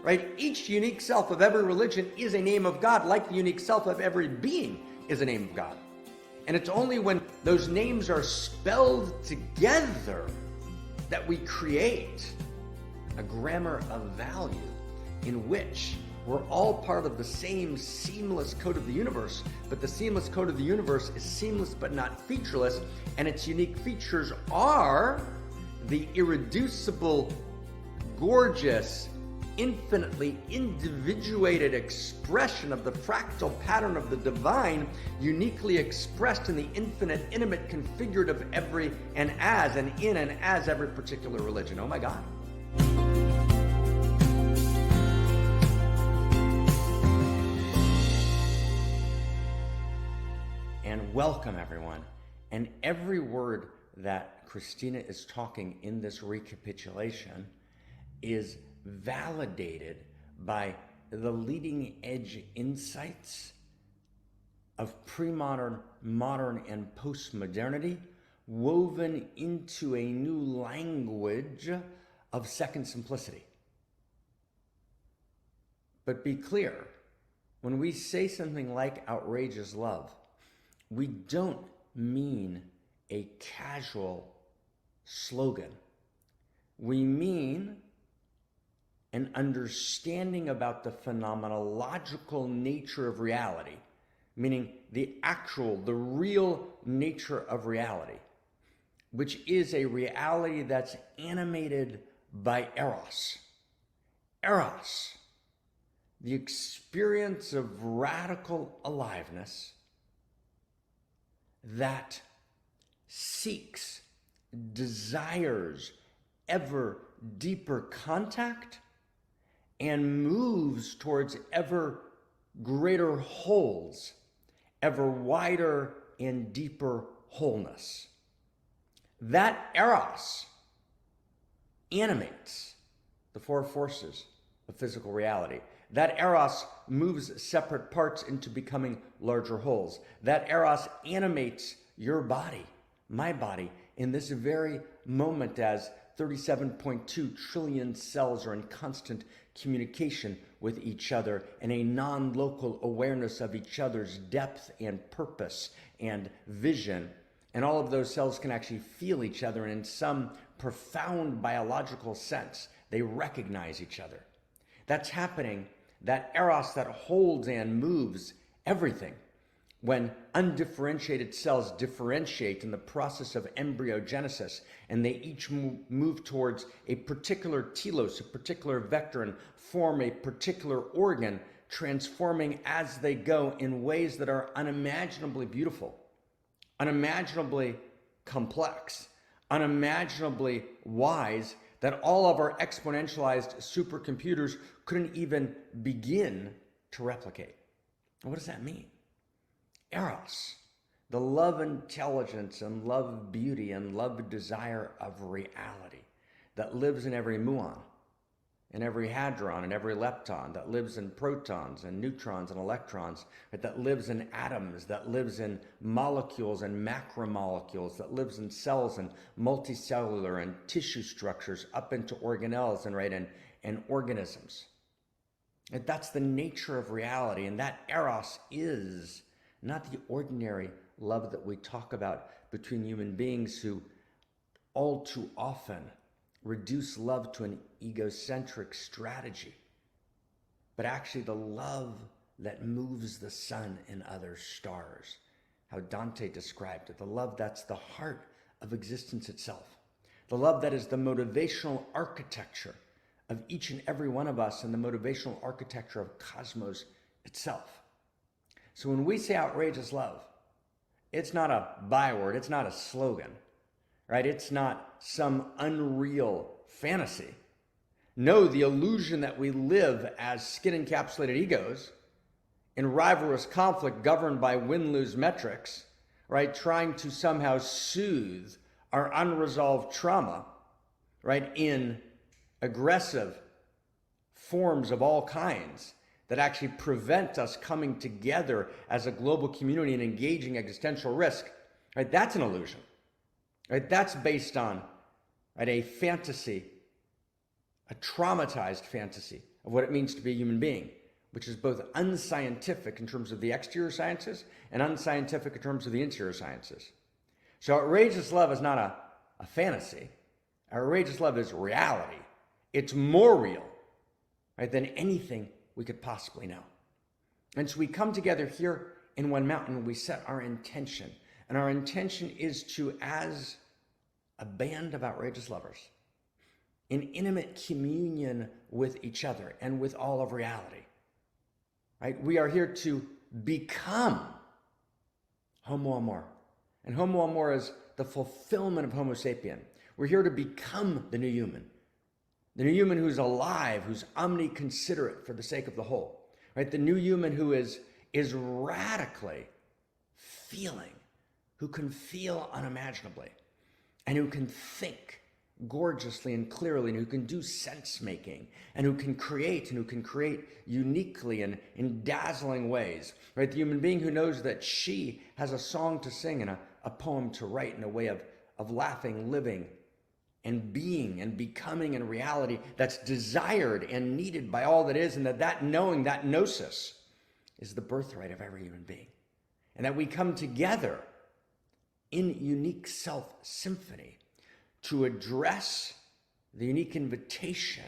right? Each unique self of every religion is a name of God, like the unique self of every being is a name of God. And it's only when those names are spelled together that we create a grammar of value in which we're all part of the same seamless code of the universe, but the seamless code of the universe is seamless but not featureless, and its unique features are the irreducible, gorgeous, infinitely individuated expression of the fractal pattern of the divine, uniquely expressed in the infinite, intimate, configured of every and as and in and as every particular religion. Oh my God. And welcome everyone. And every word that Christina is talking in this recapitulation is validated by the leading edge insights of pre-modern, modern, and postmodernity woven into a new language of second simplicity. But be clear, when we say something like outrageous love, we don't mean a casual slogan. We mean an understanding about the phenomenological nature of reality, meaning the real nature of reality, which is a reality that's animated by Eros. Eros, the experience of radical aliveness that seeks, desires ever deeper contact and moves towards ever greater wholes, ever wider and deeper wholeness. That Eros animates the four forces of physical reality. That Eros moves separate parts into becoming larger wholes. That Eros animates your body, my body, in this very moment as 37.2 trillion cells are in constant communication with each other and a non-local awareness of each other's depth and purpose and vision. And all of those cells can actually feel each other, and in some profound biological sense, they recognize each other. That's happening, that Eros that holds and moves everything. When undifferentiated cells differentiate in the process of embryogenesis, and they each move towards a particular telos, a particular vector, and form a particular organ, transforming as they go in ways that are unimaginably beautiful, unimaginably complex, unimaginably wise, that all of our exponentialized supercomputers couldn't even begin to replicate. What does that mean? Eros, the love intelligence and love beauty and love desire of reality that lives in every muon, in every hadron, and every lepton, that lives in protons and neutrons and electrons, that lives in atoms, that lives in molecules and macromolecules, that lives in cells and multicellular and tissue structures up into organelles and organisms. And that's the nature of reality, and that Eros is not the ordinary love that we talk about between human beings who all too often reduce love to an egocentric strategy, but actually the love that moves the sun and other stars, how Dante described it, the love that's the heart of existence itself, the love that is the motivational architecture of each and every one of us and the motivational architecture of cosmos itself. So when we say outrageous love, it's not a byword, it's not a slogan, right? It's not some unreal fantasy. No, the illusion that we live as skin-encapsulated egos in rivalrous conflict governed by win-lose metrics, right? Trying to somehow soothe our unresolved trauma, right? In aggressive forms of all kinds that actually prevent us coming together as a global community and engaging existential risk, right? That's an illusion, right? That's based on, right, a fantasy a traumatized fantasy of what it means to be a human being, which is both unscientific in terms of the exterior sciences and unscientific in terms of the interior sciences. So outrageous love is not a fantasy. Outrageous love is reality. It's more real, right, than anything we could possibly know. And so we come together here in one mountain, we set our intention. And our intention is to, as a band of outrageous lovers, in intimate communion with each other and with all of reality, right? We are here to become Homo Amor. And Homo Amor is the fulfillment of Homo sapien. We're here to become the new human who's alive, who's omniconsiderate for the sake of the whole, right? The new human who is radically feeling, who can feel unimaginably, and who can think gorgeously and clearly, and who can do sense making, and who can create uniquely and in dazzling ways, right? The human being who knows that she has a song to sing and a poem to write, in a way of laughing, living, and being and becoming in reality that's desired and needed by all that is, and that knowing, that gnosis, is the birthright of every human being. And that we come together in unique self symphony to address the unique invitation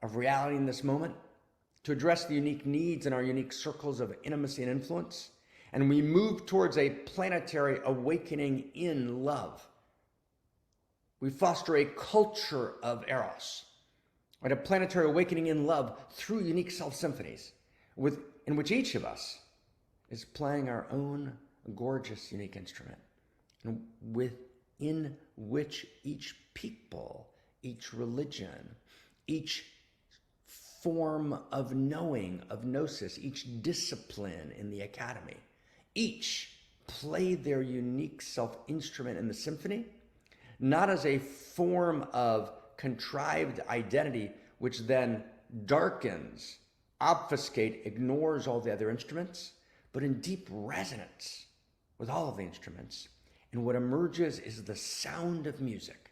of reality in this moment, to address the unique needs in our unique circles of intimacy and influence. And we move towards a planetary awakening in love. We foster a culture of Eros, right? A planetary awakening in love through unique self symphonies, in which each of us is playing our own gorgeous, unique instrument, and within which each people, each religion, each form of knowing, of gnosis, each discipline in the academy, each play their unique self-instrument in the symphony, not as a form of contrived identity, which then darkens, obfuscate, ignores all the other instruments, but in deep resonance with all of the instruments. And what emerges is the sound of music,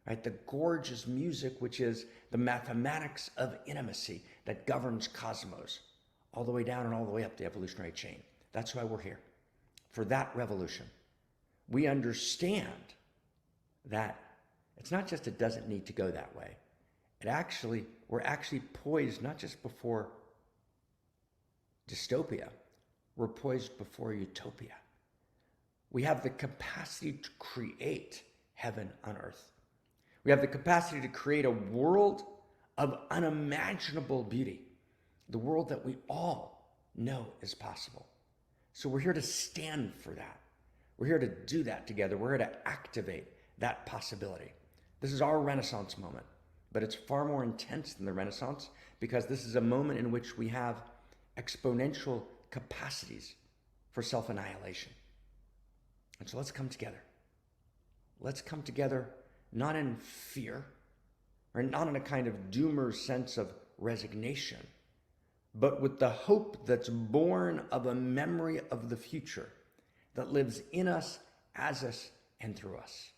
right? The gorgeous music, which is the mathematics of intimacy that governs cosmos, all the way down and all the way up the evolutionary chain. That's why we're here, for that revolution. We understand that it's not just it doesn't need to go that way. We're actually poised not just before dystopia, we're poised before utopia. We have the capacity to create heaven on earth. We have the capacity to create a world of unimaginable beauty, the world that we all know is possible. So we're here to stand for that. We're here to do that together. We're here to activate that possibility. This is our Renaissance moment, but it's far more intense than the Renaissance, because this is a moment in which we have exponential capacities for self-annihilation. And so let's come together. Let's come together not in fear, or not in a kind of doomer sense of resignation, but with the hope that's born of a memory of the future that lives in us, as us, and through us.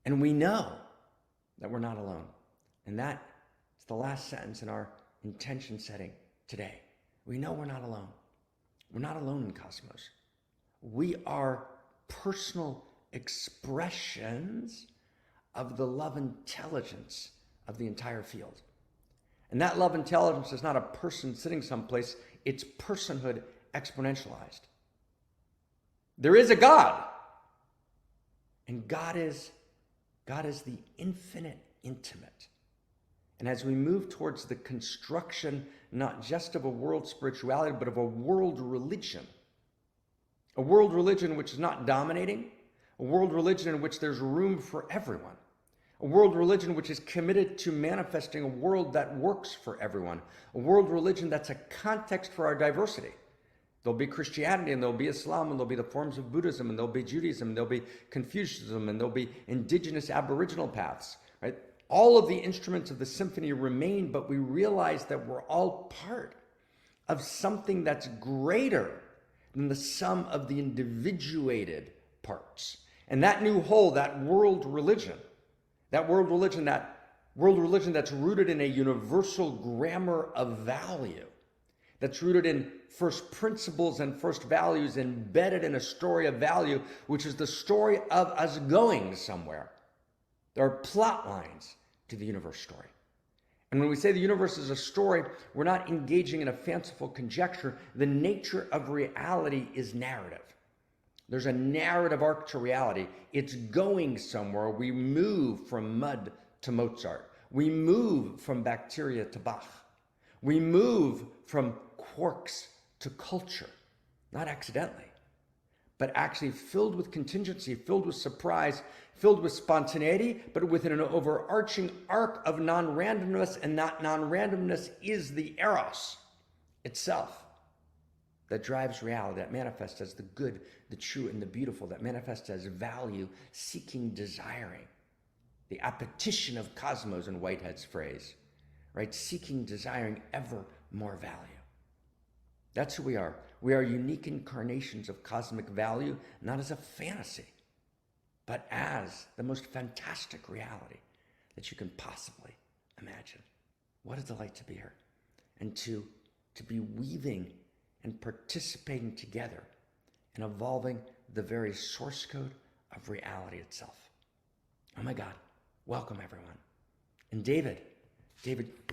And we know that we're not alone. And that is the last sentence in our intention setting today. We know we're not alone. We're not alone in cosmos. We are personal expressions of the love intelligence of the entire field. And that love intelligence is not a person sitting someplace, it's personhood exponentialized. There is a God, and God is the infinite intimate. And as we move towards the construction, not just of a world spirituality, but of a world religion which is not dominating, a world religion in which there's room for everyone, a world religion which is committed to manifesting a world that works for everyone, a world religion that's a context for our diversity. There'll be Christianity, and there'll be Islam, and there'll be the forms of Buddhism, and there'll be Judaism, and there'll be Confucianism, and there'll be indigenous Aboriginal paths, right? All of the instruments of the symphony remain, but we realize that we're all part of something that's greater than the sum of the individuated parts. And that new whole, that world religion that world religion that's rooted in a universal grammar of value, that's rooted in first principles and first values embedded in a story of value, which is the story of us going somewhere. There are plot lines to the universe story. And when we say the universe is a story, we're not engaging in a fanciful conjecture. The nature of reality is narrative. There's a narrative arc to reality. It's going somewhere. We move from mud to Mozart. We move from bacteria to Bach. We move from quarks to culture, not accidentally, but actually filled with contingency, filled with surprise, filled with spontaneity, but within an overarching arc of non-randomness, and that non-randomness is the Eros itself that drives reality, that manifests as the good, the true, and the beautiful, that manifests as value, seeking, desiring. The appetition of cosmos, in Whitehead's phrase, right? Seeking, desiring ever more value. That's who we are. We are unique incarnations of cosmic value, not as a fantasy, but as the most fantastic reality that you can possibly imagine. What a delight to be here and to be weaving and participating together in evolving the very source code of reality itself. Oh my God, welcome everyone. And David,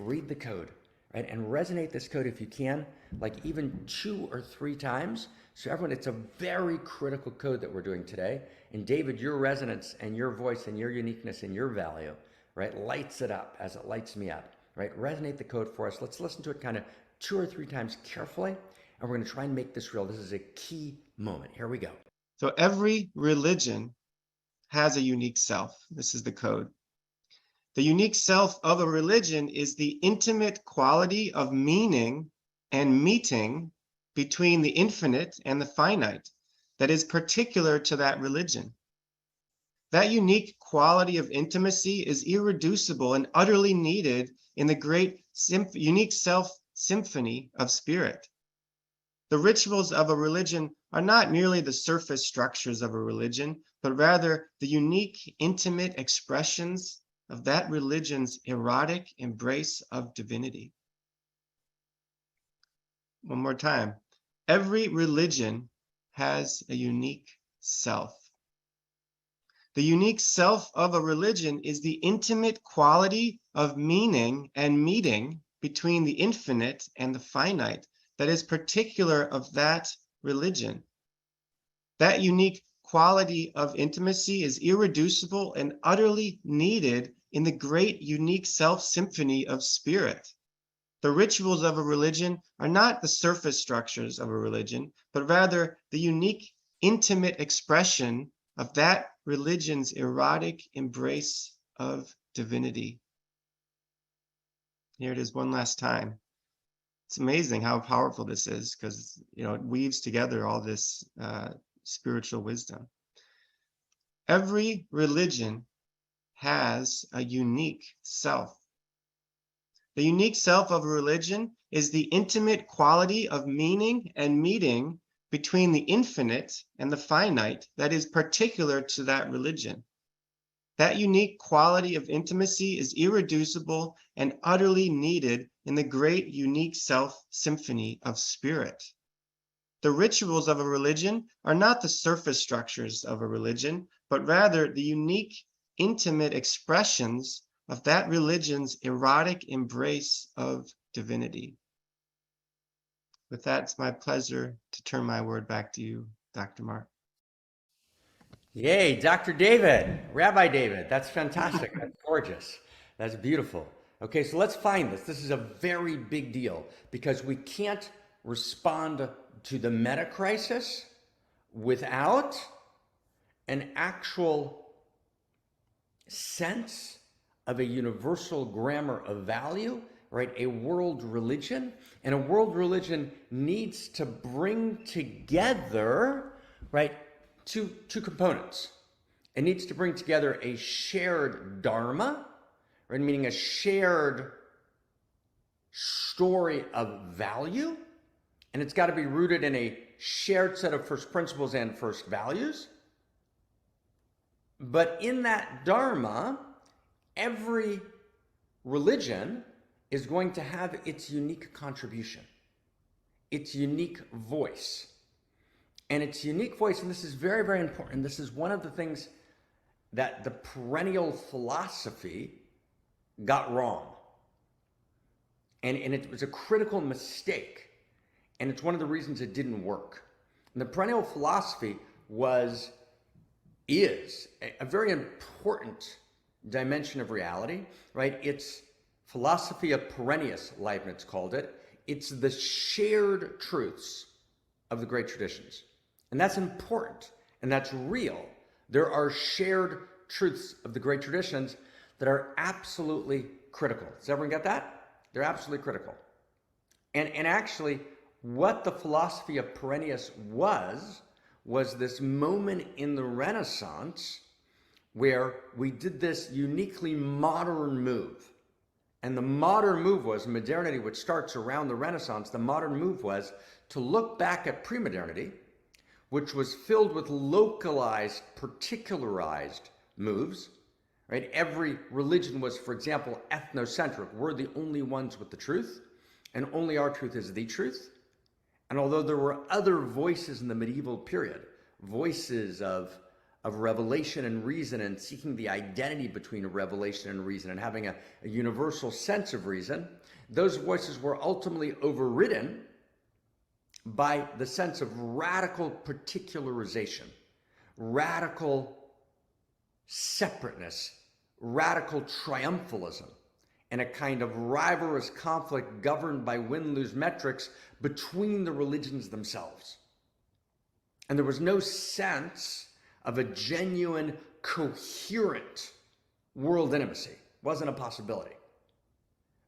read the code, right? And resonate this code if you can, like even 2 or 3 times. So everyone, it's a very critical code that we're doing today. And David, your resonance and your voice and your uniqueness and your value, right, lights it up as it lights me up, right? Resonate the code for us. Let's listen to it kind of 2 or 3 times carefully. And we're going to try and make this real. This is a key moment. Here we go. So every religion has a unique self. This is the code. The unique self of a religion is the intimate quality of meaning and meeting between the infinite and the finite that is particular to that religion. That unique quality of intimacy is irreducible and utterly needed in the great unique self symphony of spirit. The rituals of a religion are not merely the surface structures of a religion, but rather the unique, intimate expressions of that religion's erotic embrace of divinity. One more time. Every religion has a unique self. The unique self of a religion is the intimate quality of meaning and meeting between the infinite and the finite that is particular of that religion. That unique quality of intimacy is irreducible and utterly needed in the great unique self symphony of spirit. The rituals of a religion are not the surface structures of a religion, but rather the unique, intimate expression of that religion's erotic embrace of divinity. Here it is one last time. It's amazing how powerful this is because, it weaves together all this spiritual wisdom. Every religion has a unique self. The unique self of a religion is the intimate quality of meaning and meeting between the infinite and the finite that is particular to that religion. That unique quality of intimacy is irreducible and utterly needed in the great unique self symphony of spirit. The rituals of a religion are not the surface structures of a religion, but rather the unique, intimate expressions of that religion's erotic embrace of divinity. With that, it's my pleasure to turn my word back to you, Dr. Marc. Yay, Dr. David, Rabbi David. That's fantastic. That's gorgeous. That's beautiful. Okay, so let's find this. This is a very big deal because we can't respond to the meta crisis without an actual sense of a universal grammar of value, right? A world religion. And a world religion needs to bring together, right, two components. It needs to bring together a shared dharma, right, meaning a shared story of value, and it's got to be rooted in a shared set of first principles and first values. But in that dharma, every religion is going to have its unique contribution, its unique voice. And its unique voice, and this is very, very important, this is one of the things that the perennial philosophy got wrong. And it was a critical mistake. And it's one of the reasons it didn't work. And the perennial philosophy is a very important dimension of reality, right? It's philosophy of perennius, Leibniz called it. It's the shared truths of the great traditions. And that's important, and that's real. There are shared truths of the great traditions that are absolutely critical. Does everyone get that? They're absolutely critical. And actually, what the philosophy of Perennius was this moment in the Renaissance where we did this uniquely modern move. And the modern move was modernity, which starts around the Renaissance. The modern move was to look back at pre-modernity, which was filled with localized, particularized moves, right? Every religion was, for example, ethnocentric. We're the only ones with the truth, and only our truth is the truth. And although there were other voices in the medieval period, voices of revelation and reason and seeking the identity between revelation and reason and having a universal sense of reason, those voices were ultimately overridden by the sense of radical particularization, radical separateness, radical triumphalism, and a kind of rivalrous conflict governed by win-lose metrics between the religions themselves. And there was no sense of a genuine, coherent world intimacy. It wasn't a possibility.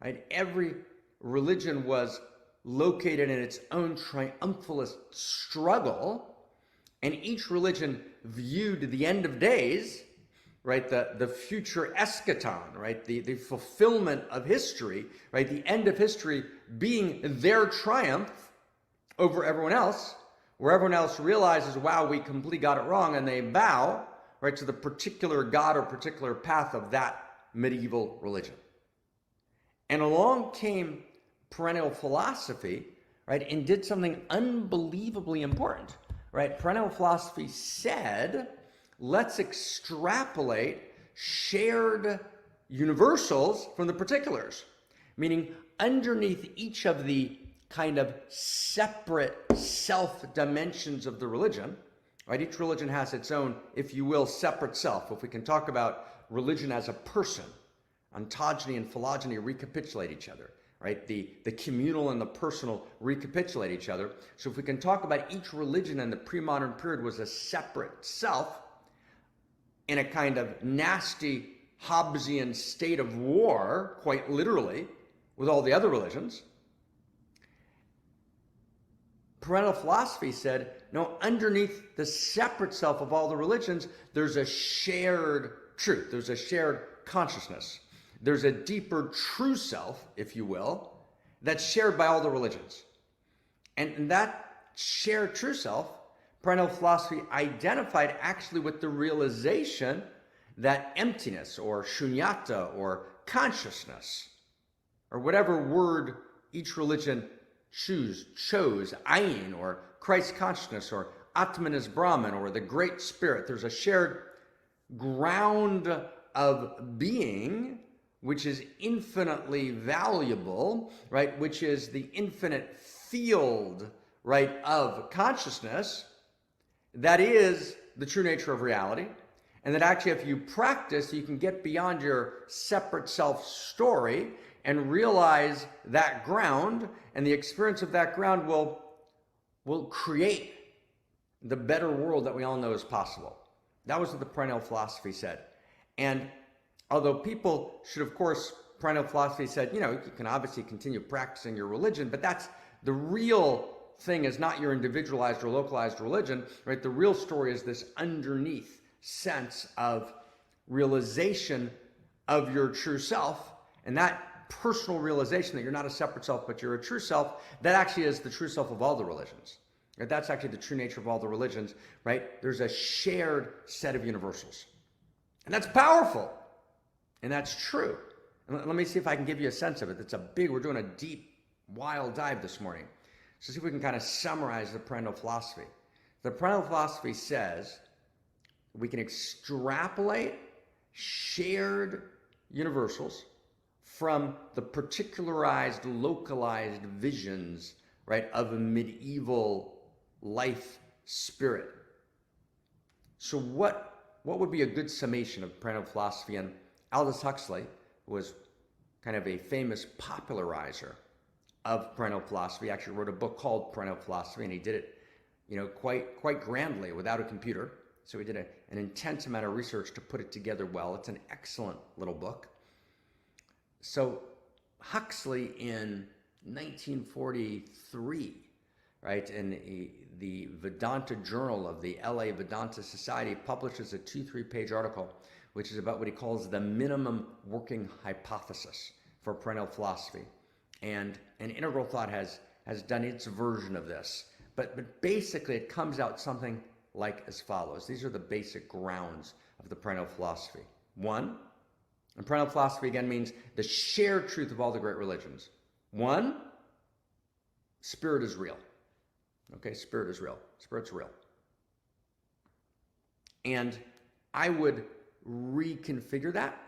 Right? Every religion was located in its own triumphalist struggle, and each religion viewed the end of days, right, the future eschaton, right, the fulfillment of history, right, the end of history being their triumph over everyone else, where everyone else realizes, wow, we completely got it wrong, and they bow, right, to the particular God or particular path of that medieval religion. And along came perennial philosophy, right, and did something unbelievably important, right? Perennial philosophy said, let's extrapolate shared universals from the particulars, meaning underneath each of the kind of separate self dimensions of the religion, right? Each religion has its own, if you will, separate self. If we can talk about religion as a person, ontogeny and phylogeny recapitulate each other, right? The communal and the personal recapitulate each other. So if we can talk about each religion in the pre-modern period was a separate self in a kind of nasty Hobbesian state of war, quite literally, with all the other religions, perennial philosophy said, no, underneath the separate self of all the religions, there's a shared truth. There's a shared consciousness. There's a deeper true self, if you will, that's shared by all the religions. And that shared true self, perennial philosophy identified actually with the realization that emptiness or shunyata or consciousness, or whatever word each religion chose, ayin, or Christ consciousness, or Atman is Brahman, or the Great Spirit. There's a shared ground of being which is infinitely valuable, right? Which is the infinite field, right, of consciousness. That is the true nature of reality. And that actually, if you practice, you can get beyond your separate self story and realize that ground, and the experience of that ground will create the better world that we all know is possible. That was what the perennial philosophy said. And although people should, of course, perennial philosophy said, you know, you can obviously continue practicing your religion, but that's the real thing, is not your individualized or localized religion, right? The real story is this underneath sense of realization of your true self, and that personal realization that you're not a separate self, but you're a true self, that actually is the true self of all the religions. Right? That's actually the true nature of all the religions, right? There's a shared set of universals. And that's powerful. And that's true. Let me see if I can give you a sense of it. We're doing a deep, wild dive this morning. So see if we can kind of summarize the perennial philosophy. The perennial philosophy says we can extrapolate shared universals from the particularized, localized visions, right, of a medieval life spirit. So what would be a good summation of perennial philosophy? And Aldous Huxley was kind of a famous popularizer of perennial philosophy. He actually wrote a book called Perennial Philosophy, and he did it, quite grandly without a computer. So he did an intense amount of research to put it together well. It's an excellent little book. So Huxley in 1943, right, in the Vedanta Journal of the LA Vedanta Society, publishes a 2-3-page article, which is about what he calls the minimum working hypothesis for perennial philosophy. And an integral thought has done its version of this. But basically it comes out something like as follows. These are the basic grounds of the perennial philosophy. One, and perennial philosophy again means the shared truth of all the great religions. One, spirit is real. Okay, spirit is real. Spirit's real. And I would reconfigure that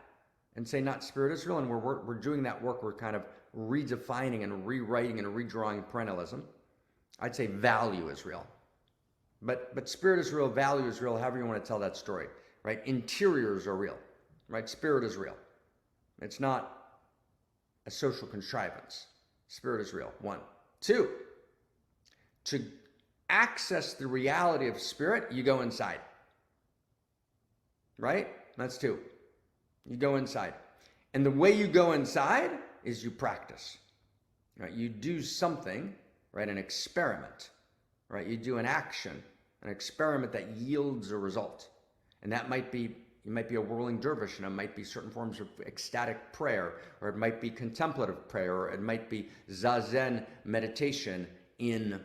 and say not spirit is real, and we're doing that work. We're kind of redefining and rewriting and redrawing perennialism. I'd say value is real. But spirit is real, value is real, however you want to tell that story, right? Interiors are real, right? Spirit is real. It's not a social contrivance. Spirit is real. One. Two, to access the reality of spirit, you go inside, right? That's two. You go inside. And the way you go inside is you practice, right? You do something, right? An experiment, right? You do an action, an experiment that yields a result. And that might be, you might be a whirling dervish, and it might be certain forms of ecstatic prayer, or it might be contemplative prayer, or it might be zazen meditation in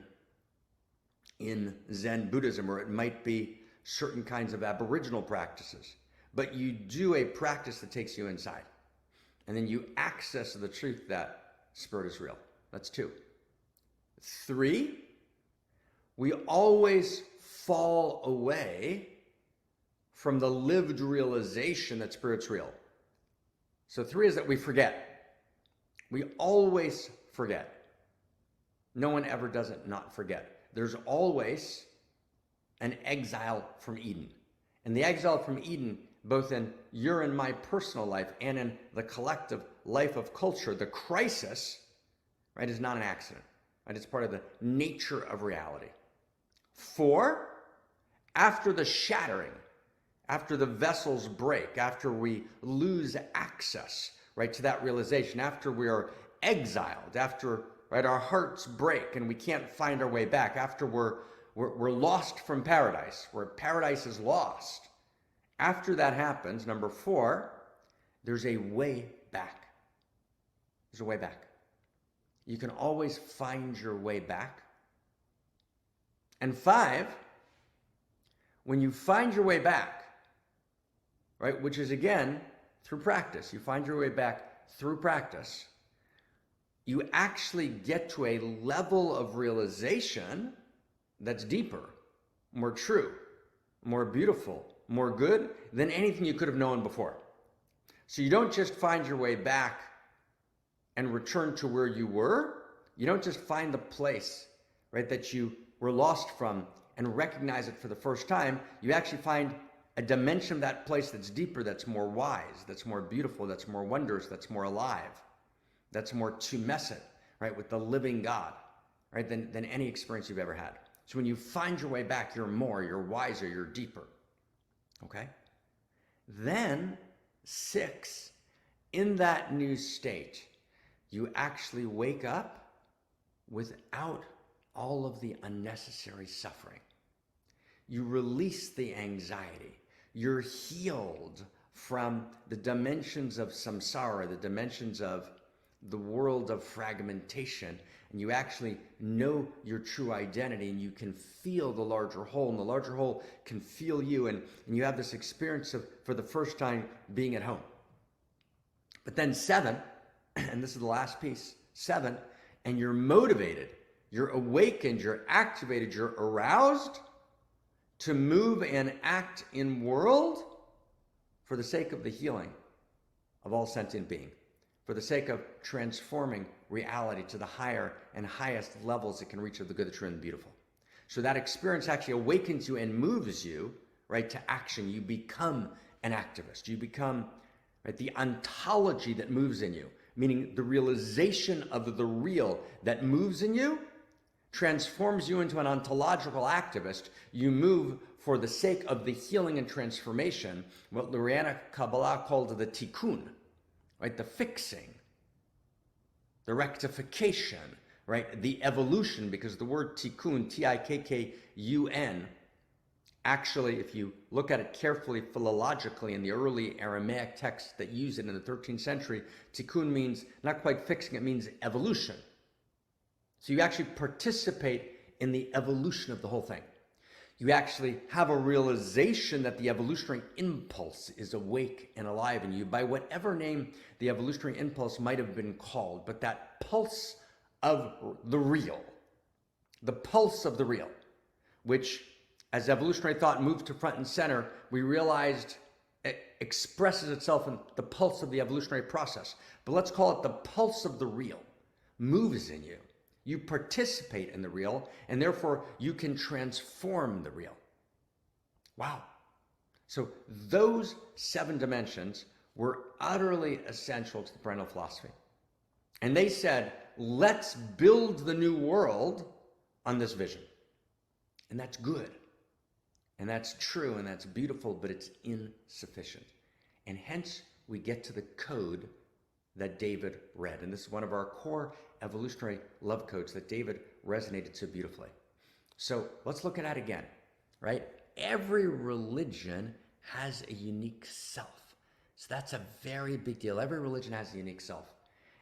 Zen Buddhism, or it might be certain kinds of aboriginal practices. But you do a practice that takes you inside. And then you access the truth that spirit is real. That's two. Three, we always fall away from the lived realization that spirit's real. So three is that we forget. We always forget. No one ever doesn't not forget. There's always an exile from Eden. And the exile from Eden, both in your and my personal life and in the collective life of culture, the crisis, right, is not an accident. Right? It's part of the nature of reality. Four, after the shattering, after the vessels break, after we lose access, right, to that realization, after we are exiled, after, right, our hearts break and we can't find our way back, after we're lost from paradise, where paradise is lost. After that happens, number four, there's a way back. There's a way back. You can always find your way back. And five, when you find your way back, right, which is again through practice, you find your way back through practice, you actually get to a level of realization that's deeper, more true, more beautiful, more good than anything you could have known before. So you don't just find your way back and return to where you were. You don't just find the place, right, that you were lost from and recognize it for the first time. You actually find a dimension of that place that's deeper, that's more wise, that's more beautiful, that's more wondrous, that's more alive, that's more tumescent, right, with the living God, right, than any experience you've ever had. So when you find your way back, you're more, you're wiser, you're deeper. Okay? Then, six, in that new state, you actually wake up without all of the unnecessary suffering. You release the anxiety. You're healed from the dimensions of samsara, the dimensions of the world of fragmentation, and you actually know your true identity, and you can feel the larger whole, and the larger whole can feel you, and you have this experience of, for the first time, being at home. But then 7, and this is the last piece, 7, and you're motivated, you're awakened, you're activated, you're aroused to move and act in world for the sake of the healing of all sentient being, for the sake of transforming reality to the higher and highest levels it can reach of the good, the true, and the beautiful. So that experience actually awakens you and moves you, right, to action. You become an activist. You become, right, the ontology that moves in you, meaning the realization of the real that moves in you transforms you into an ontological activist. You move for the sake of the healing and transformation, what Lurianic Kabbalah called the tikkun, right? The fixing, the rectification, right? The evolution, because the word tikkun, T-I-K-K-U-N, actually, if you look at it carefully philologically in the early Aramaic texts that use it in the 13th century, tikkun means not quite fixing, it means evolution. So you actually participate in the evolution of the whole thing. You actually have a realization that the evolutionary impulse is awake and alive in you by whatever name the evolutionary impulse might have been called, but that pulse of the real, which as evolutionary thought moved to front and center, we realized it expresses itself in the pulse of the evolutionary process. But let's call it the pulse of the real, moves in you. You participate in the real, and therefore you can transform the real. Wow. So those 7 dimensions were utterly essential to the perennial philosophy. And they said, let's build the new world on this vision. And that's good. And that's true, and that's beautiful, but it's insufficient. And hence, we get to the code that David read. And this is one of our core evolutionary love codes that David resonated so beautifully. So let's look at that again, right? Every religion has a unique self. So that's a very big deal. Every religion has a unique self.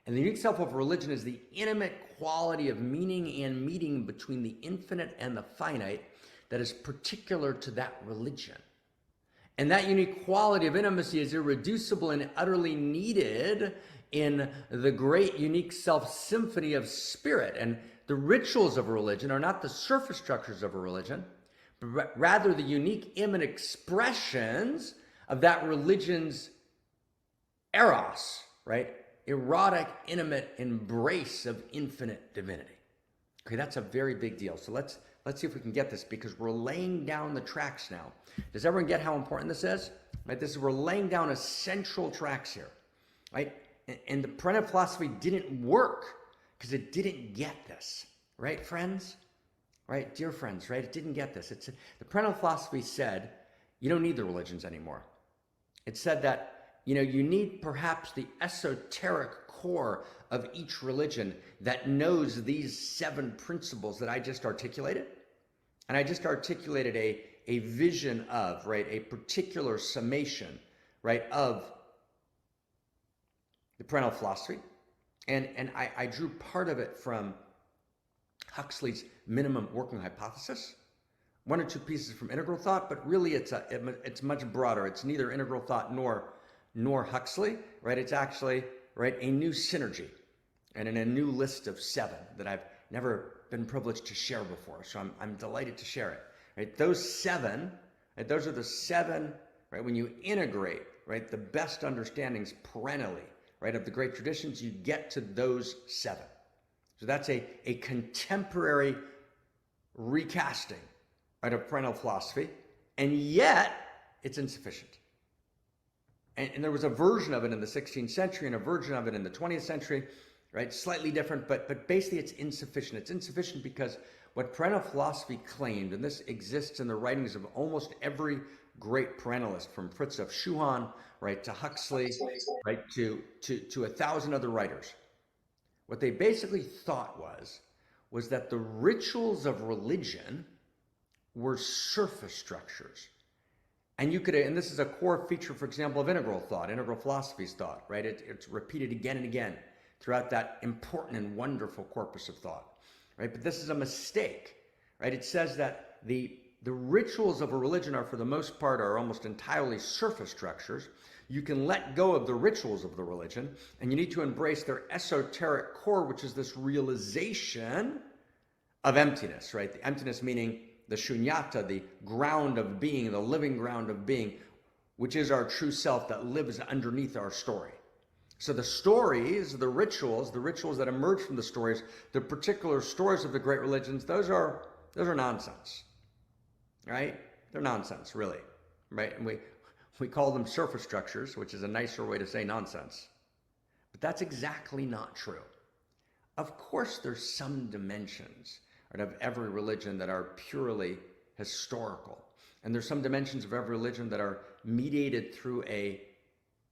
And the unique self of religion is the intimate quality of meaning and meeting between the infinite and the finite that is particular to that religion. And that unique quality of intimacy is irreducible and utterly needed in the great unique self symphony of spirit. And the rituals of a religion are not the surface structures of a religion, but rather the unique immanent expressions of that religion's eros, right? Erotic, intimate embrace of infinite divinity. Okay, that's a very big deal. So let's see if we can get this, because we're laying down the tracks now. Does everyone get how important this is? Right? We're laying down essential tracks here, right? And the perennial philosophy didn't work because it didn't get this, right, friends? Right, dear friends, right? It didn't get this. The perennial philosophy said, you don't need the religions anymore. It said that, you need perhaps the esoteric core of each religion that knows these 7 principles that I just articulated. And I just articulated a vision of, right, a particular summation, right, of the perennial philosophy. And I drew part of it from Huxley's minimum working hypothesis, 1 or 2 pieces from integral thought, but really it's much broader. It's neither integral thought nor Huxley, right? It's actually, right, a new synergy and in a new list of 7 that I've never been privileged to share before. So I'm delighted to share it, right? Those 7, right, those are the 7, right, when you integrate, right, the best understandings perennially, right, of the great traditions, you get to those 7. So that's a contemporary recasting, right, of perennial philosophy, and yet it's insufficient. And there was a version of it in the 16th century and a version of it in the 20th century, right? Slightly different, but basically it's insufficient. It's insufficient because what perennial philosophy claimed, and this exists in the writings of almost every great perennialist, from Fritz of Schuhan, right, to Huxley, right, to 1,000 other writers. What they basically thought was that the rituals of religion were surface structures. And and this is a core feature, for example, of integral thought, integral philosophy's thought, right? It's repeated again and again throughout that important and wonderful corpus of thought, right? But this is a mistake, right? It says that the rituals of a religion are, for the most part, are almost entirely surface structures. You can let go of the rituals of the religion, and you need to embrace their esoteric core, which is this realization of emptiness, right? The emptiness meaning the shunyata, the ground of being, the living ground of being, which is our true self that lives underneath our story. So the stories, the rituals that emerge from the stories, the particular stories of the great religions, those are nonsense, right? They're nonsense, really, right? And we call them surface structures, which is a nicer way to say nonsense. But that's exactly not true. Of course, there's some dimensions of every religion that are purely historical. And there's some dimensions of every religion that are mediated through a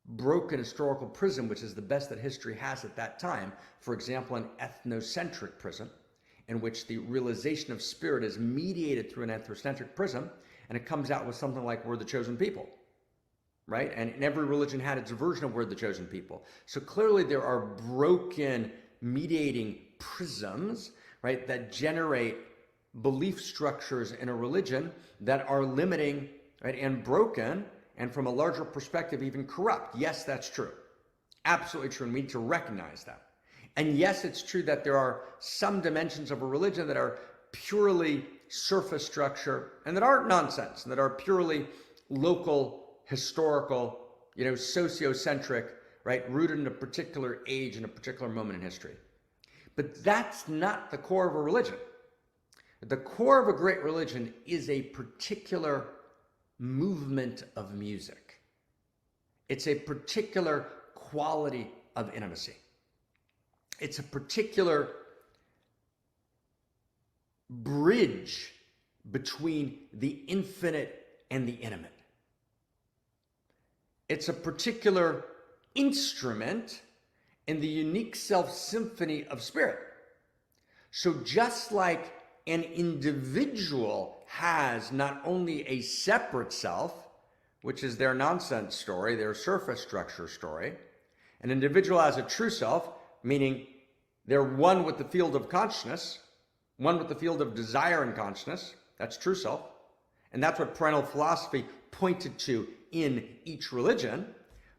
broken historical prism, which is the best that history has at that time. For example, an ethnocentric prism, in which the realization of spirit is mediated through an ethnocentric prism, and it comes out with something like we're the chosen people, right? And every religion had its version of we're the chosen people. So clearly there are broken mediating prisms, right, that generate belief structures in a religion that are limiting, right, and broken, and from a larger perspective, even corrupt. Yes, that's true. Absolutely true, and we need to recognize that. And yes, it's true that there are some dimensions of a religion that are purely surface structure and that are nonsense, and that are purely local, historical, sociocentric, right, rooted in a particular age and a particular moment in history. But that's not the core of a religion. The core of a great religion is a particular movement of music. It's a particular quality of intimacy. It's a particular bridge between the infinite and the intimate. It's a particular instrument in the unique self symphony of spirit. So just like an individual has not only a separate self, which is their nonsense story, their surface structure story, an individual has a true self, meaning they're one with the field of consciousness, one with the field of desire and consciousness. That's true self. And that's what perennial philosophy pointed to in each religion.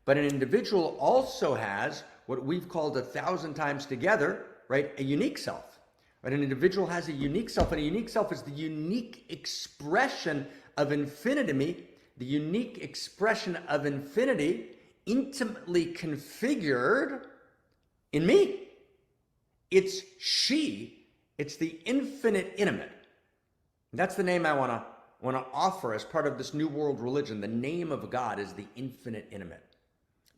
But an individual also has what we've called 1,000 times together, right, a unique self. Right? An individual has a unique self, and a unique self is the unique expression of infinity, the unique expression of infinity intimately configured in me. It's she, it's the infinite intimate. That's the name I want to offer as part of this new world religion. The name of God is the infinite intimate.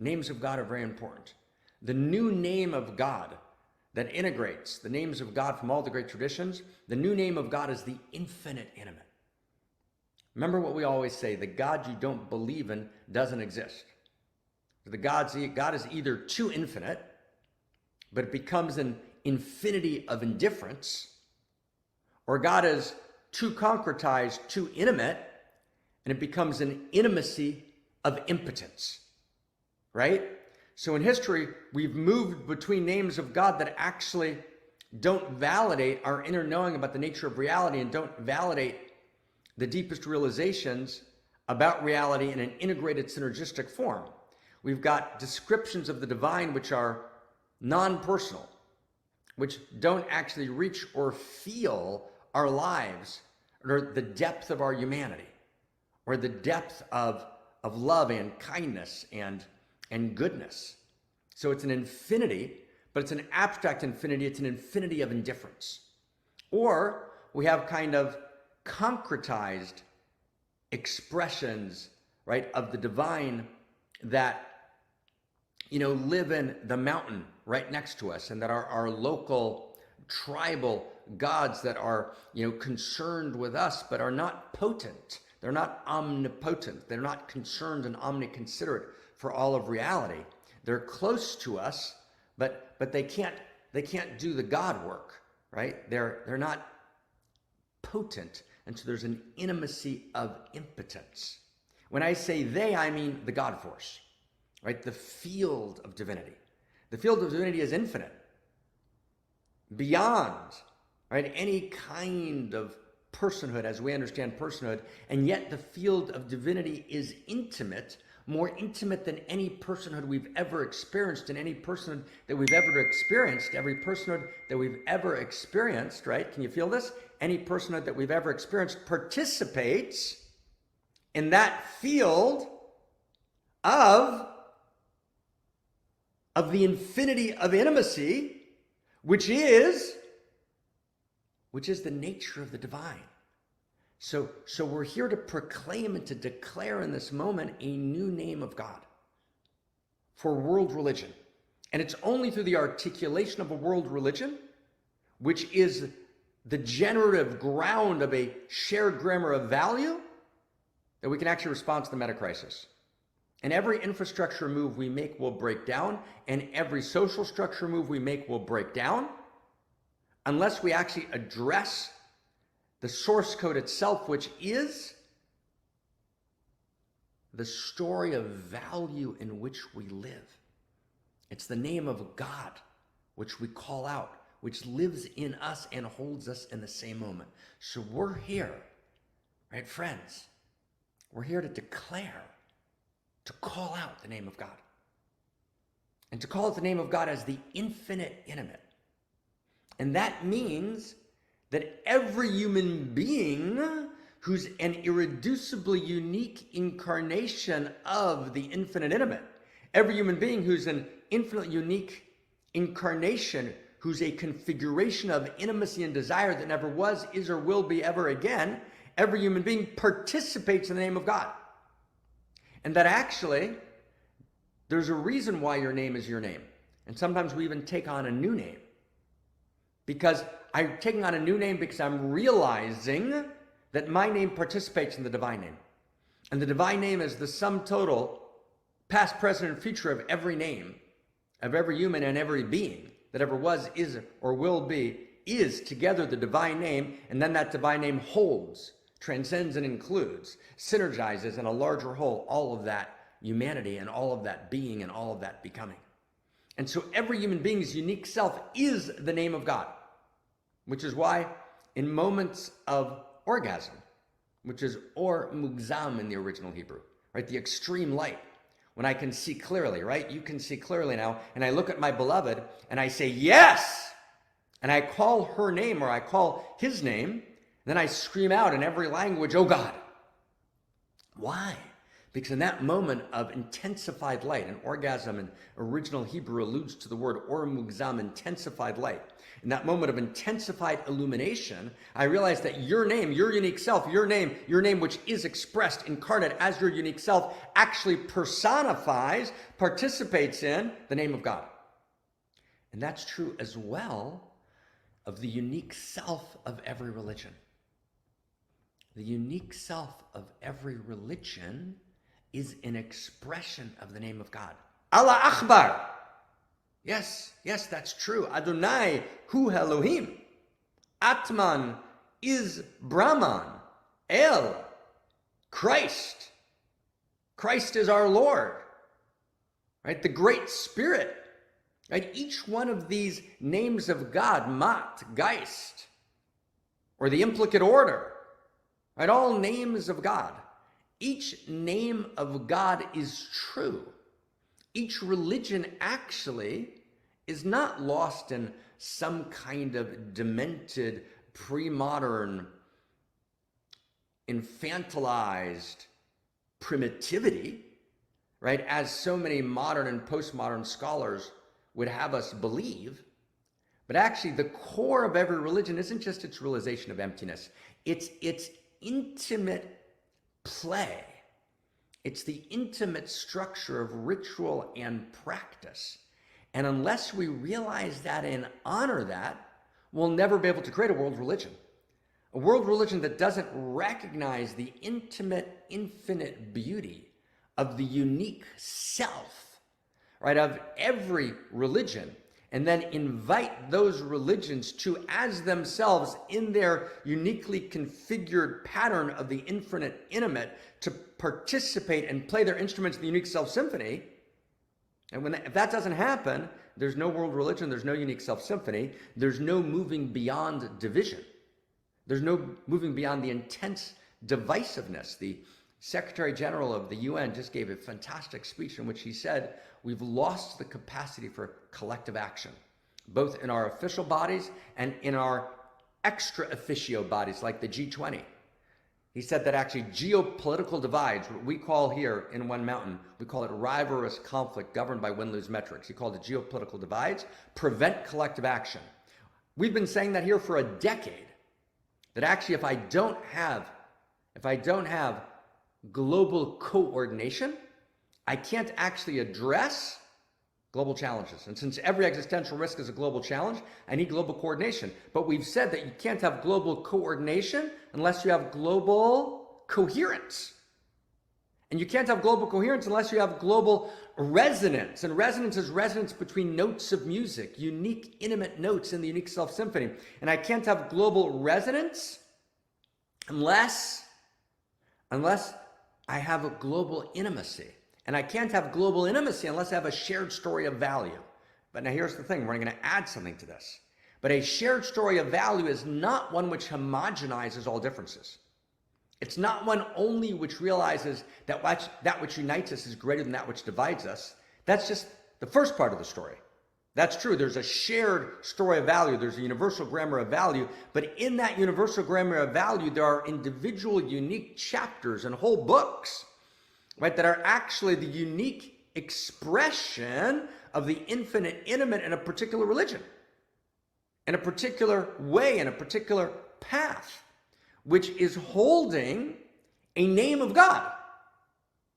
Names of God are very important. The new name of God that integrates the names of God from all the great traditions, the new name of God is the infinite intimate. Remember what we always say, the God you don't believe in doesn't exist. God is either too infinite, but it becomes an infinity of indifference, or God is too concretized, too intimate, and it becomes an intimacy of impotence, right? So in history, we've moved between names of God that actually don't validate our inner knowing about the nature of reality and don't validate the deepest realizations about reality in an integrated synergistic form. We've got descriptions of the divine which are non-personal, which don't actually reach or feel our lives or the depth of our humanity or the depth of love and kindness and goodness. So it's an infinity, but it's an abstract infinity. It's an infinity of indifference. Or we have kind of concretized expressions, right, of the divine that, live in the mountain right next to us, and that are our local tribal gods that are, concerned with us, but are not potent. They're not omnipotent. They're not concerned and omniconsiderate for all of reality. They're close to us, but they can't do the God work, right? They're not potent, and so there's an intimacy of impotence. When I say they, I mean the God force, right? The field of divinity. The field of divinity is infinite, beyond, right, any kind of personhood as we understand personhood, and yet the field of divinity is intimate more intimate than any personhood we've ever experienced, and any personhood that we've ever experienced, every personhood that we've ever experienced, right? Can you feel this? Any personhood that we've ever experienced participates in that field of the infinity of intimacy, which is the nature of the divine. So we're here to proclaim and to declare in this moment a new name of God for world religion. And it's only through the articulation of a world religion, which is the generative ground of a shared grammar of value, that we can actually respond to the meta crisis. And every infrastructure move we make will break down, and every social structure move we make will break down, unless we actually address the source code itself, which is the story of value in which we live. It's the name of God, which we call out, which lives in us and holds us in the same moment. So we're here, right, friends? We're here to declare, to call out the name of God. And to call out the name of God as the infinite intimate. And that means that every human being who's an irreducibly unique incarnation of the infinite intimate, every human being who's an infinitely unique incarnation, who's a configuration of intimacy and desire that never was, is, or will be ever again, every human being participates in the name of God. And that actually, there's a reason why your name is your name. And sometimes we even take on a new name. Because I'm taking on a new name because I'm realizing that my name participates in the divine name. And the divine name is the sum total, past, present, and future of every name, of every human and every being that ever was, is, or will be, is together the divine name. And then that divine name holds, transcends, and includes, synergizes in a larger whole, all of that humanity and all of that being and all of that becoming. And so every human being's unique self is the name of God, which is why in moments of orgasm, which is or mugzam in the original Hebrew, right? The extreme light, when I can see clearly, right? You can see clearly now. And I look at my beloved and I say, yes! And I call her name or I call his name. Then I scream out in every language, oh God. Why? Because in that moment of intensified light, and orgasm in original Hebrew alludes to the word or mugzam, intensified light. In that moment of intensified illumination, I realize that your name, your unique self, your name which is expressed, incarnate as your unique self, actually personifies, participates in the name of God. And that's true as well of the unique self of every religion. The unique self of every religion is an expression of the name of God. Allah Akbar. Yes, that's true. Adonai hu Elohim. Atman is Brahman. El, Christ. Christ is our Lord. Right? The Great Spirit. Right? Each one of these names of God, Mat, Geist, or the implicate order, right? All names of God. Each name of God is true. Each religion actually is not lost in some kind of demented, pre-modern, infantilized primitivity, right? As so many modern and postmodern scholars would have us believe. But actually, the core of every religion isn't just its realization of emptiness. It's its intimate play. It's the intimate structure of ritual and practice. And unless we realize that and honor that, we'll never be able to create a world religion. A world religion that doesn't recognize the intimate, infinite beauty of the unique self, right, of every religion, and then invite those religions to, as themselves, in their uniquely configured pattern of the infinite intimate, to participate and play their instruments in the Unique Self Symphony. And if that doesn't happen, there's no world religion, there's no Unique Self Symphony, there's no moving beyond division. There's no moving beyond the intense divisiveness, the Secretary General of the UN just gave a fantastic speech in which he said, we've lost the capacity for collective action, both in our official bodies and in our extra officio bodies like the G20. He said that actually geopolitical divides, what we call here in One Mountain, we call it rivalrous conflict governed by win-lose metrics. He called it geopolitical divides, prevent collective action. We've been saying that here for a decade, that actually if I don't have global coordination, I can't actually address global challenges. And since every existential risk is a global challenge, I need global coordination. But we've said that you can't have global coordination unless you have global coherence. And you can't have global coherence unless you have global resonance. And resonance is resonance between notes of music, unique, intimate notes in the Unique Self Symphony. And I can't have global resonance unless I have a global intimacy. And I can't have global intimacy unless I have a shared story of value. But now here's the thing, we're going to add something to this. But a shared story of value is not one which homogenizes all differences. It's not one only which realizes that which unites us is greater than that which divides us. That's just the first part of the story. That's true. There's a shared story of value. There's a universal grammar of value. But in that universal grammar of value, there are individual unique chapters and whole books, right, that are actually the unique expression of the infinite intimate in a particular religion, in a particular way, in a particular path, which is holding a name of God,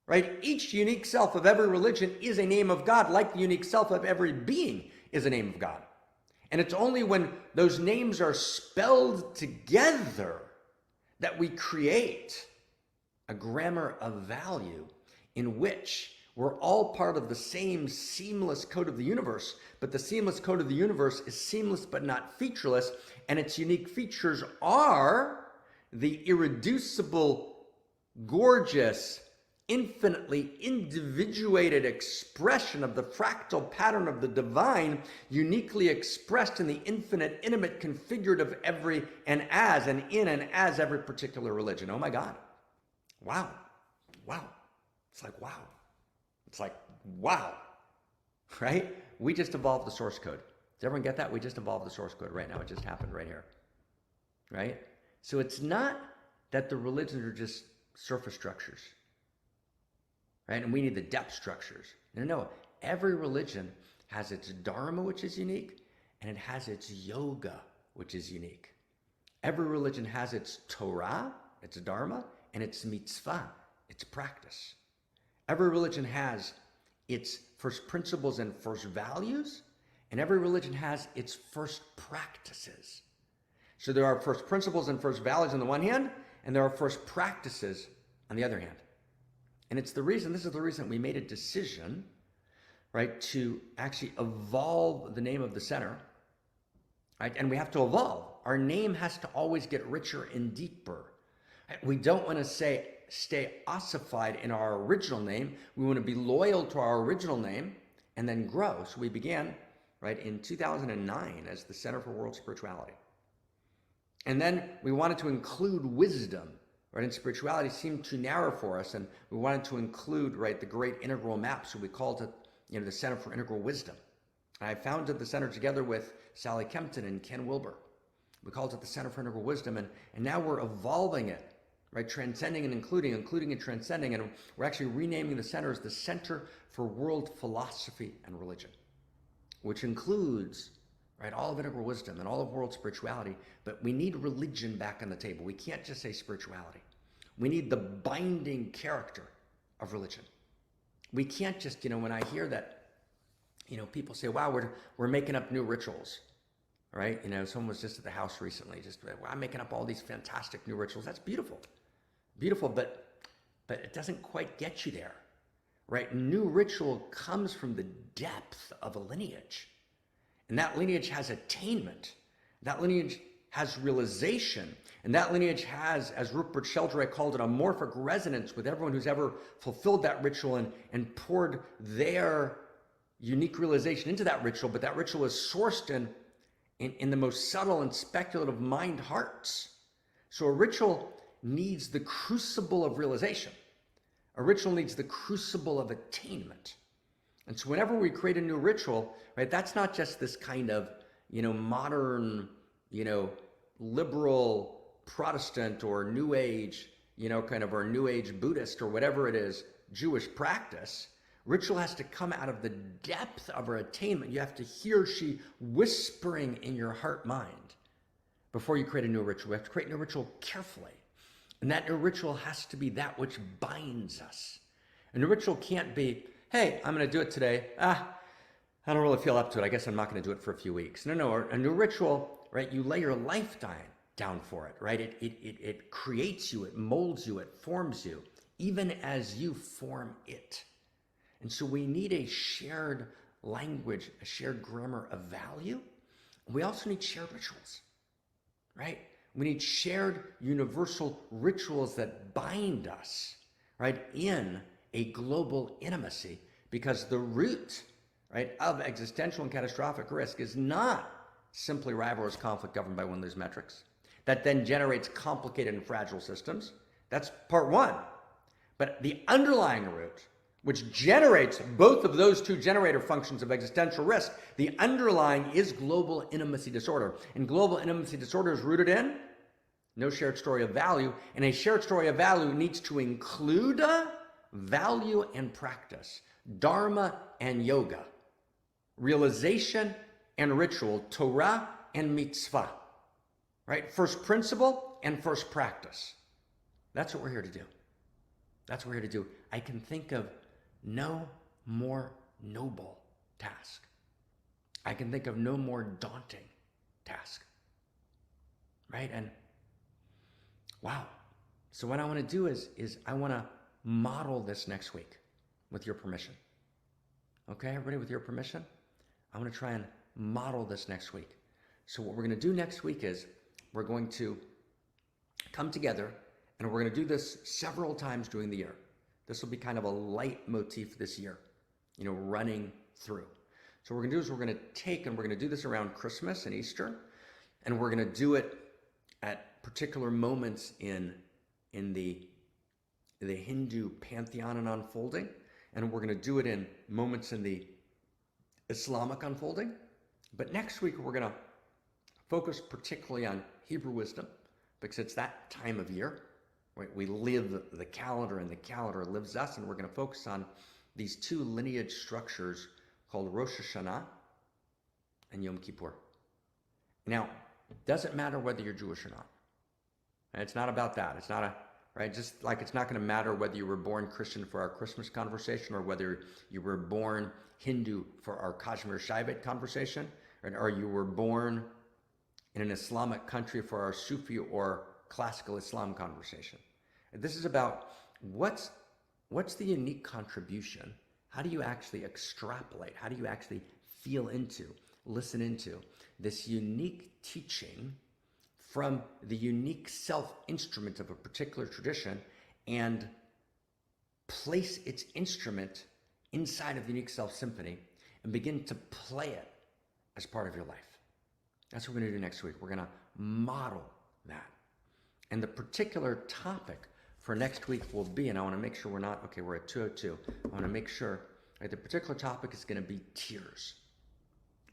right? Each unique self of every religion is a name of God, like the unique self of every being is a name of God. And it's only when those names are spelled together that we create a grammar of value in which we're all part of the same seamless code of the universe, but the seamless code of the universe is seamless but not featureless, and its unique features are the irreducible, gorgeous, infinitely individuated expression of the fractal pattern of the divine, uniquely expressed in the infinite, intimate, configured of every and in and as every particular religion. Oh my God. Wow. Wow. It's like, wow. It's like, wow. Right? We just evolved the source code. Does everyone get that? We just evolved the source code right now. It just happened right here. Right? So it's not that the religions are just surface structures. Right? And we need the depth structures. No. Every religion has its dharma, which is unique, and it has its yoga, which is unique. Every religion has its Torah, its dharma, and its mitzvah, its practice. Every religion has its first principles and first values, and every religion has its first practices. So there are first principles and first values on the one hand, and there are first practices on the other hand. And this is the reason we made a decision, right, to actually evolve the name of the center, right? And we have to evolve. Our name has to always get richer and deeper. We don't want to stay ossified in our original name. We want to be loyal to our original name and then grow. So we began, right, in 2009 as the Center for World Spirituality. And then we wanted to include wisdom, right? And spirituality seemed too narrow for us, and we wanted to include, right, the great integral map. So we called it, the Center for Integral Wisdom. And I founded the center together with Sally Kempton and Ken Wilber. We called it the Center for Integral Wisdom, and now we're evolving it, right? Transcending and including and transcending, and we're actually renaming the center as the Center for World Philosophy and Religion, which includes, right, all of integral wisdom and all of world spirituality, but we need religion back on the table. We can't just say spirituality. We need the binding character of religion. We can't just, when I hear that, people say, wow, we're making up new rituals, right? Someone was just at the house recently, well, I'm making up all these fantastic new rituals. That's beautiful. Beautiful, but it doesn't quite get you there, right? New ritual comes from the depth of a lineage. And that lineage has attainment. That lineage has realization. And that lineage has, as Rupert Sheldrake called it, a morphic resonance with everyone who's ever fulfilled that ritual and poured their unique realization into that ritual. But that ritual is sourced in the most subtle and speculative mind hearts. So a ritual needs the crucible of realization. A ritual needs the crucible of attainment. And so whenever we create a new ritual, right, that's not just this kind of, modern, liberal Protestant or New Age, or New Age Buddhist or whatever it is, Jewish practice. Ritual has to come out of the depth of our attainment. You have to hear she whispering in your heart mind before you create a new ritual. We have to create a new ritual carefully. And that new ritual has to be that which binds us. A new ritual can't be, hey, I'm going to do it today. I don't really feel up to it. I guess I'm not going to do it for a few weeks. No. A new ritual, right? You lay your life down for it, right? It creates you, it molds you, it forms you, even as you form it. And so we need a shared language, a shared grammar of value. We also need shared rituals, right? We need shared universal rituals that bind us, right, in a global intimacy, because the root, right, of existential and catastrophic risk is not simply rivalrous conflict governed by win-lose metrics that then generates complicated and fragile systems. That's part one. But the underlying root, which generates both of those two generator functions of existential risk, the underlying is global intimacy disorder. And global intimacy disorder is rooted in no shared story of value. And a shared story of value needs to include value and practice, dharma and yoga, realization and ritual, Torah and mitzvah, right? First principle and first practice. That's what we're here to do. That's what we're here to do. I can think of no more noble task. I can think of no more daunting task, right? And wow. So what I want to do is I want to model this next week with your permission. Okay, everybody, with your permission? I want to try and model this next week. So what we're going to do next week is we're going to come together and we're going to do this several times during the year. This will be kind of a leitmotif this year, running through. So what we're going to do is we're going to take and we're going to do this around Christmas and Easter, and we're going to do it at particular moments in the Hindu pantheon and unfolding, and we're going to do it in moments in the Islamic unfolding. But next week we're going to focus particularly on Hebrew wisdom, because it's that time of year. Right? We live the calendar and the calendar lives us, and we're going to focus on these two lineage structures called Rosh Hashanah and Yom Kippur. Now, it doesn't matter whether you're Jewish or not. And it's not about that. It's not right? Just like it's not going to matter whether you were born Christian for our Christmas conversation or whether you were born Hindu for our Kashmir Shaivite conversation, or you were born in an Islamic country for our Sufi or classical Islam conversation. And this is about what's the unique contribution? How do you actually extrapolate? How do you actually feel into, listen into this unique teaching from the unique self-instrument of a particular tradition and place its instrument inside of the Unique Self Symphony and begin to play it as part of your life? That's what we're going to do next week. We're going to model that. And the particular topic for next week will be, and I want to make sure we're not, okay, we're at 2:02. I want to make sure, right, the particular topic is going to be tears,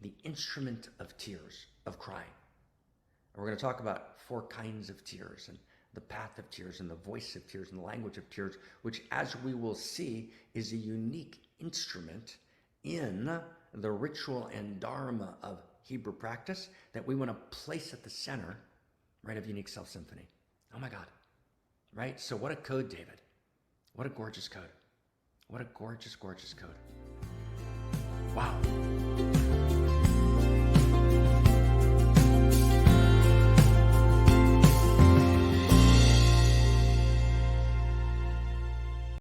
the instrument of tears, of crying. And we're going to talk about 4 kinds of tears and the path of tears and the voice of tears and the language of tears, which, as we will see, is a unique instrument in the ritual and dharma of Hebrew practice that we want to place at the center, right, of Unique Self Symphony. Oh my God, right? So what a code, David. What a gorgeous code. What a gorgeous, gorgeous code. Wow.